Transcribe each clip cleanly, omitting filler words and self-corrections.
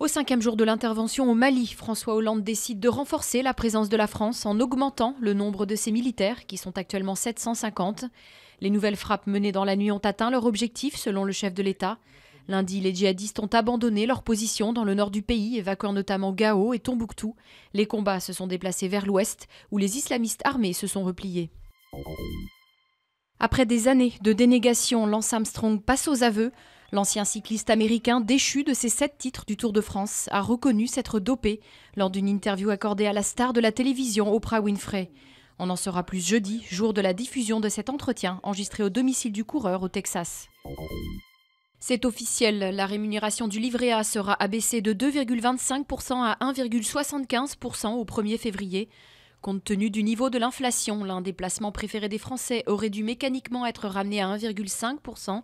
Au 5e jour de l'intervention au Mali, François Hollande décide de renforcer la présence de la France en augmentant le nombre de ses militaires, qui sont actuellement 750. Les nouvelles frappes menées dans la nuit ont atteint leur objectif, selon le chef de l'État. Lundi, les djihadistes ont abandonné leur position dans le nord du pays, évacuant notamment Gao et Tombouctou. Les combats se sont déplacés vers l'ouest, où les islamistes armés se sont repliés. Après des années de dénégation, Lance Armstrong passe aux aveux. L'ancien cycliste américain, déchu de ses 7 titres du Tour de France, a reconnu s'être dopé lors d'une interview accordée à la star de la télévision Oprah Winfrey. On en saura plus jeudi, jour de la diffusion de cet entretien enregistré au domicile du coureur au Texas. C'est officiel, la rémunération du livret A sera abaissée de 2,25% à 1,75% au 1er février. Compte tenu du niveau de l'inflation, l'un des placements préférés des Français aurait dû mécaniquement être ramené à 1,5%.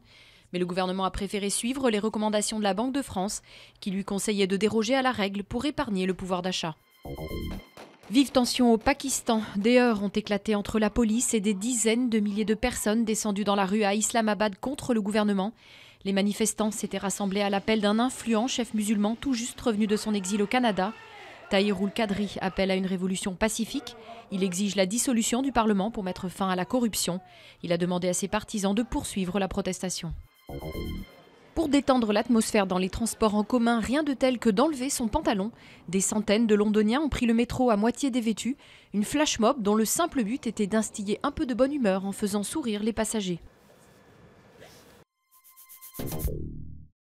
Mais le gouvernement a préféré suivre les recommandations de la Banque de France, qui lui conseillait de déroger à la règle pour épargner le pouvoir d'achat. Vive tension au Pakistan. Des heurts ont éclaté entre la police et des dizaines de milliers de personnes descendues dans la rue à Islamabad contre le gouvernement. Les manifestants s'étaient rassemblés à l'appel d'un influent chef musulman tout juste revenu de son exil au Canada. Tahir Ul-Kadri appelle à une révolution pacifique. Il exige la dissolution du Parlement pour mettre fin à la corruption. Il a demandé à ses partisans de poursuivre la protestation. Pour détendre l'atmosphère dans les transports en commun, rien de tel que d'enlever son pantalon. Des centaines de Londoniens ont pris le métro à moitié dévêtus. Une flash mob dont le simple but était d'instiller un peu de bonne humeur en faisant sourire les passagers.